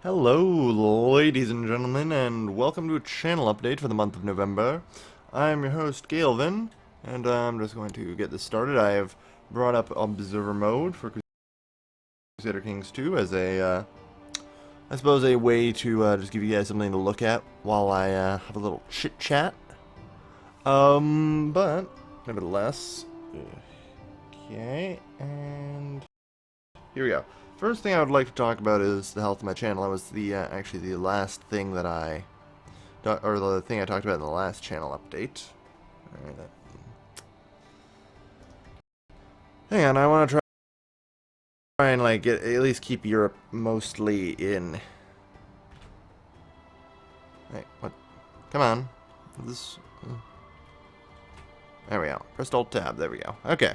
Hello, ladies and gentlemen, and welcome to a channel update for the month of November. I'm your host, Galvin, and I'm just going to get this started. I have brought up Observer Mode for Crusader Kings 2 as I suppose, a way to just give you guys something to look at while I have a little chit-chat. But, nevertheless, okay, and here we go. First thing I would like to talk about is the health of my channel. That was the actually the last thing that or the thing I talked about in the last channel update. Alright, hang on, I want to try and like at least keep Europe mostly in. Hey, what? Come on, this. There we go. Press Alt Tab. There we go. Okay.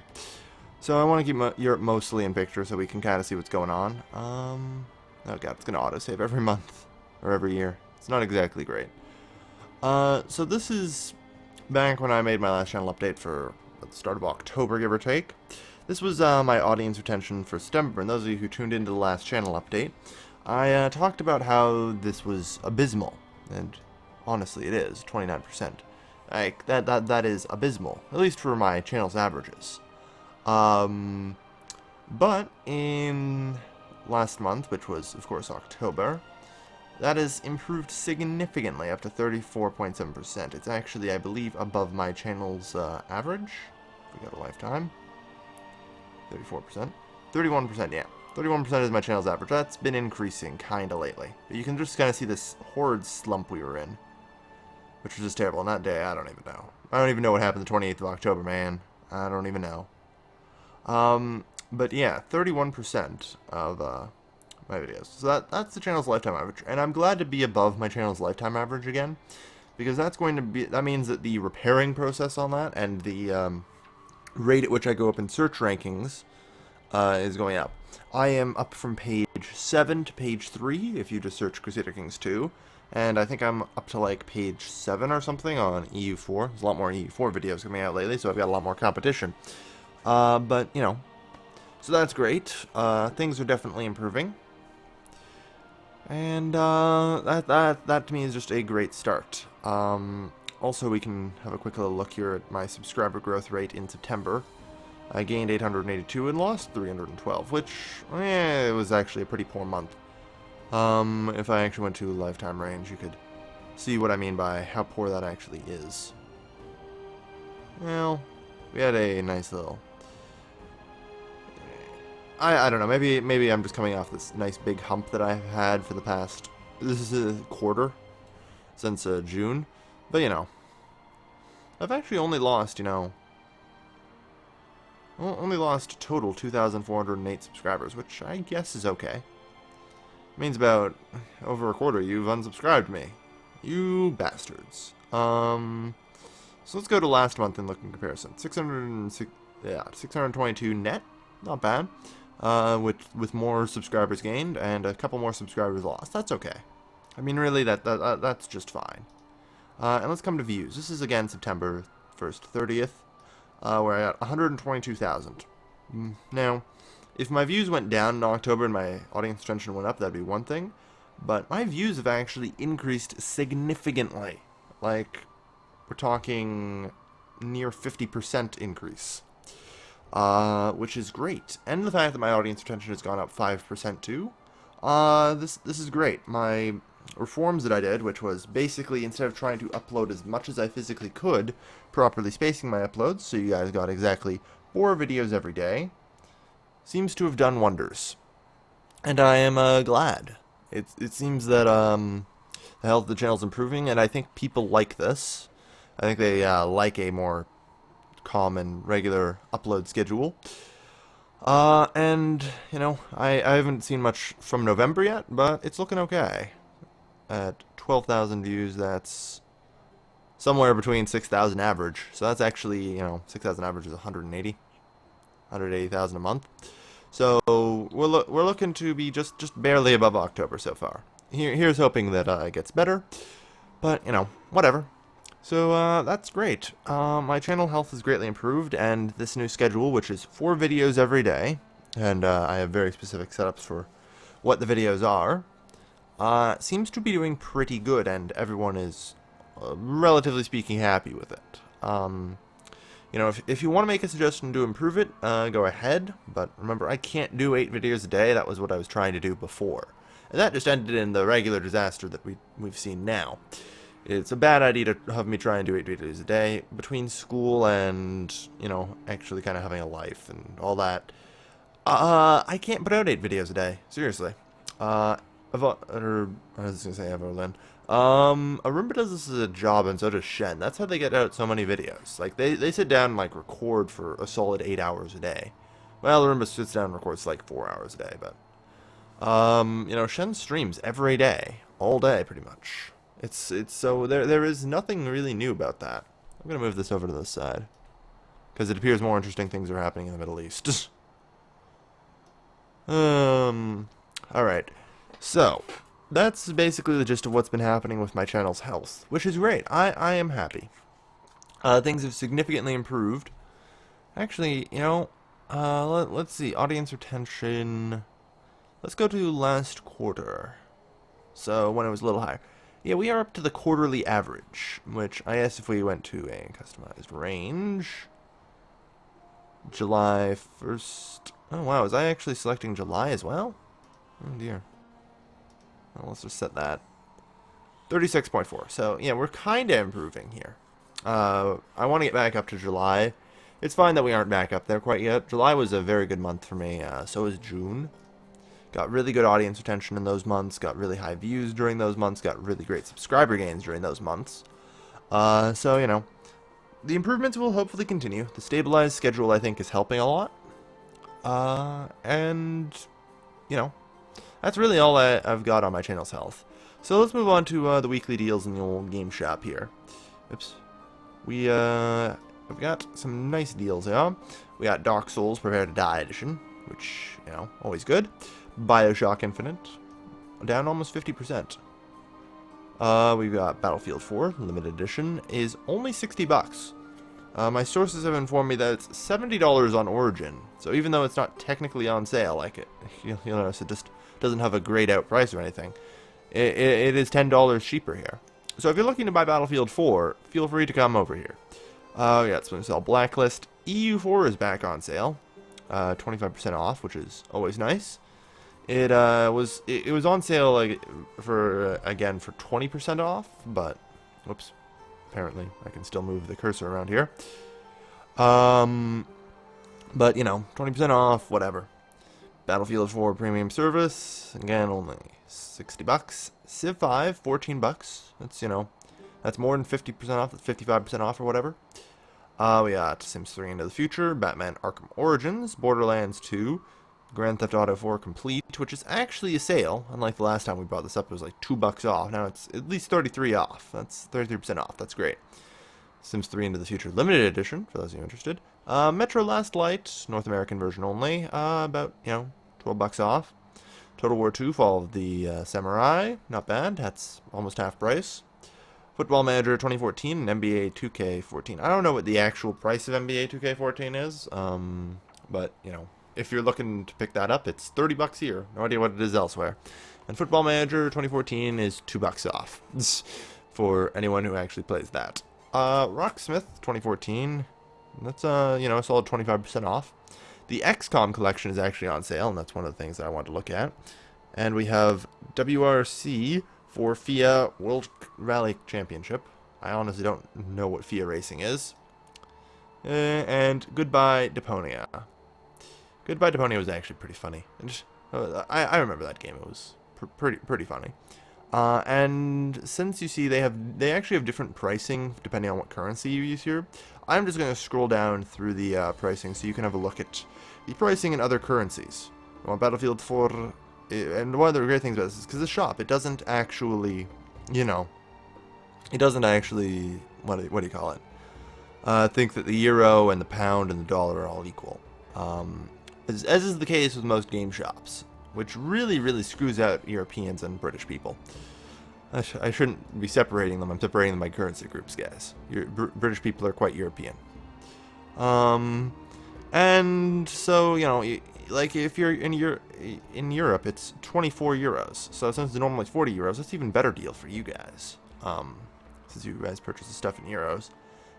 So I want to keep Europe mostly in picture so we can kind of see what's going on. Oh god, it's going to autosave every month. Or every year. It's not exactly great. So this is back when I made my last channel update for at the start of October, give or take. This was my audience retention for September, and those of you who tuned into the last channel update, I talked about how this was abysmal. And honestly, it is, 29%. Like, that is abysmal, at least for my channel's averages. But in last month, which was, of course, October, that has improved significantly up to 34.7%. It's actually, I believe, above my channel's average. If we go to lifetime. 34%. 31%, yeah. 31% is my channel's average. That's been increasing kind of lately. But you can just kind of see this horrid slump we were in. Which was just terrible. And that day, I don't even know. I don't even know what happened the 28th of October, man. I don't even know. But yeah, 31% of my videos. So that's the channel's lifetime average, and I'm glad to be above my channel's lifetime average again, because that means that the repairing process on that and the rate at which I go up in search rankings is going up. I am up from page 7 to page 3 if you just search Crusader Kings 2, and I think I'm up to like page 7 or something on EU4. There's a lot more EU4 videos coming out lately, so I've got a lot more competition. But, you know, so that's great. Things are definitely improving. And, that to me is just a great start. Also, we can have a quick little look here at my subscriber growth rate in September. I gained 882 and lost 312, which, it was actually a pretty poor month. If I actually went to lifetime range, you could see what I mean by how poor that actually is. Well, we had a nice little... I don't know, maybe I'm just coming off this nice big hump that I've had for the past, this is a quarter, since June, but you know, I've actually only lost, only lost total 2,408 subscribers, which I guess is okay. It means about over a quarter you've unsubscribed me, you bastards. So let's go to last month and look in comparison. 622 net, not bad. With more subscribers gained and a couple more subscribers lost. That's okay. I mean, really, that's just fine. And let's come to views. This is, again, September 1st, 30th, where I got 122,000. Now, if my views went down in October and my audience retention went up, that'd be one thing. But my views have actually increased significantly. Like, we're talking near 50% increase. Which is great. And the fact that my audience retention has gone up 5% too. This is great. My reforms that I did, which was basically instead of trying to upload as much as I physically could, properly spacing my uploads, so you guys got exactly 4 videos every day, seems to have done wonders. And I am glad. It seems that the health of the channel is improving, and I think people like this. I think they like a more calm and regular upload schedule. And, I haven't seen much from November yet, but it's looking okay. At 12,000 views, that's somewhere between 6,000 average. So that's actually, 6,000 average is 180,000 a month. So we're looking to be just barely above October so far. Here's hoping that it gets better, but, whatever. So, that's great. My channel health has greatly improved, and this new schedule, which is 4 videos every day, and I have very specific setups for what the videos are, seems to be doing pretty good, and everyone is, relatively speaking, happy with it. You know, if you want to make a suggestion to improve it, go ahead, but remember, I can't do 8 videos a day. That was what I was trying to do before. And that just ended in the regular disaster that we've seen now. It's a bad idea to have me try and do 8 videos a day between school and, you know, actually kind of having a life and all that. I can't put out 8 videos a day. Seriously. I was gonna say Evelyn. Arumba does this as a job, and so does Shen. That's how they get out so many videos. Like, they sit down and, like, record for a solid 8 hours a day. Well, Arumba sits down and records, like, 4 hours a day, but... you know, Shen streams every day. All day, pretty much. It's so, there is nothing really new about that. I'm gonna move this over to this side. Because it appears more interesting things are happening in the Middle East. Alright. So, that's basically the gist of what's been happening with my channel's health, which is great. I am happy. Things have significantly improved. Actually, you know, let's see, audience retention. Let's go to last quarter. So, when it was a little higher. Yeah, we are up to the quarterly average, which I guess if we went to a customized range, July 1st. Oh, wow, was I actually selecting July as well? Oh, dear. Well, let's just set that. 36.4. So, yeah, we're kind of improving here. I want to get back up to July. It's fine that we aren't back up there quite yet. July was a very good month for me. So was June. Got really good audience retention in those months. Got really high views during those months. Got really great subscriber gains during those months. So, you know, the improvements will hopefully continue. The stabilized schedule, I think, is helping a lot. And, you know, that's really all I've got on my channel's health. So let's move on to the weekly deals in the old game shop here. Oops. We've got some nice deals here. We got Dark Souls Prepare to Die edition, which, you know, always good. BioShock Infinite, down almost 50%. We've got Battlefield 4 limited edition, is only $60. My sources have informed me that it's $70 on Origin. So even though it's not technically on sale, like you'll notice it just doesn't have a grayed out price or anything. It is $10 cheaper here. So if you're looking to buy Battlefield 4, feel free to come over here. Yeah, it's going to sell Blacklist. EU4 is back on sale, 25% off, which is always nice. It was on sale like for again for 20% off, but whoops. Apparently, I can still move the cursor around here. But you know, 20% off, whatever. Battlefield 4 Premium Service, again, only $60. Civ 5, $14. That's, you know, that's more than 50% off. That's 55% off or whatever. We got Sims 3 Into the Future, Batman Arkham Origins, Borderlands 2, Grand Theft Auto 4 Complete, which is actually a sale. Unlike the last time we brought this up, it was like $2 off. Now it's at least 33 off. That's 33% off. That's great. Sims 3 Into the Future Limited Edition, for those of you interested. Metro Last Light, North American version only, about, you know, $12 off. Total War 2 Fall of the Samurai, not bad. That's almost half price. Football Manager 2014 and NBA 2K14. I don't know what the actual price of NBA 2K14 is, but, you know, if you're looking to pick that up, it's $30 here. No idea what it is elsewhere. And Football Manager 2014 is $2 off for anyone who actually plays that. Rocksmith 2014, that's you know, a solid 25% off. The XCOM collection is actually on sale, and that's one of the things that I want to look at. And we have WRC for FIA World Rally Championship. I honestly don't know what FIA racing is. And Goodbye Deponia. Goodbye Deponia was actually pretty funny. I remember that game. It was pretty funny. And since you see they actually have different pricing depending on what currency you use here, I'm just going to scroll down through the pricing so you can have a look at the pricing in other currencies. Well, Battlefield 4, and one of the great things about this is because the shop, it doesn't actually, you know, it doesn't actually, what do you call it? Think that the euro and the pound and the dollar are all equal. As is the case with most game shops, which really screws out Europeans and British people. I shouldn't be separating them. I'm separating them by currency groups, guys. British people are quite European. And so, you know, like if you're in Europe, it's 24 euros. So since it's normally 40 euros, that's an even better deal for you guys. Since you guys purchase the stuff in euros,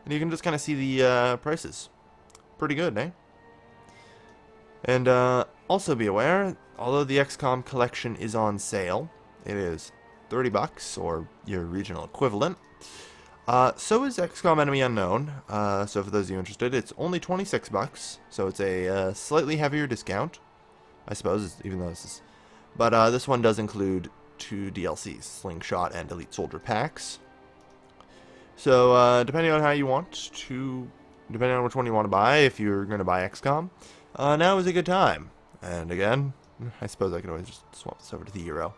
and you can just kind of see the prices. Pretty good, eh? And also be aware, although the XCOM collection is on sale, it is $30 or your regional equivalent. So is XCOM Enemy Unknown. So for those of you interested, it's only $26. So it's a slightly heavier discount, I suppose, even though this is. But this one does include 2 DLCs, Slingshot and Elite Soldier packs. So depending on how you want to, depending on which one you want to buy, if you're going to buy XCOM, now is a good time. And again, I suppose I could always just swap this over to the euro.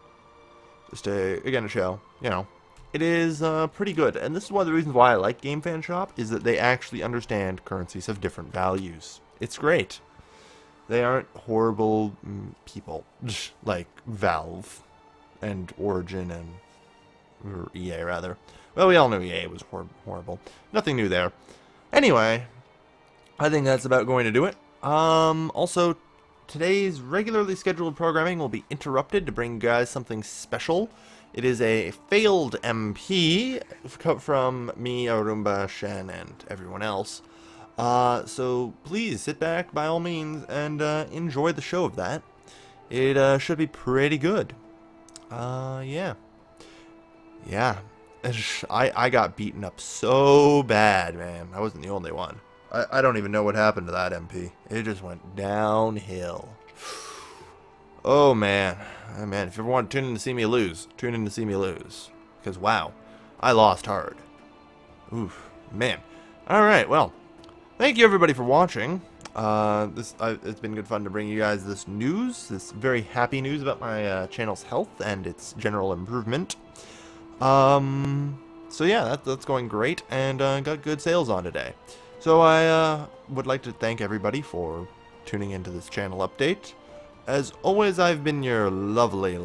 Just to, again, to show, you know, it is pretty good. And this is one of the reasons why I like Game Fan Shop, is that they actually understand currencies have different values. It's great. They aren't horrible people like Valve and Origin and or EA, rather. Well, we all knew EA was horrible. Nothing new there. Anyway, I think that's about going to do it. Also, today's regularly scheduled programming will be interrupted to bring you guys something special. It is a failed MP from me, Arumba, Shen, and everyone else. So please sit back by all means and enjoy the show of that. It should be pretty good. Yeah. Yeah. I got beaten up so bad, man. I wasn't the only one. I don't even know what happened to that MP. It just went downhill. Oh, man. Oh, man, if you ever want to tune in to see me lose, tune in to see me lose. Because, wow, I lost hard. Oof, man. Alright, well, thank you everybody for watching. It's been good fun to bring you guys this news, this very happy news about my channel's health and its general improvement. So yeah, that's going great, and got good sales on today. So I would like to thank everybody for tuning into this channel update. As always, I've been your lovely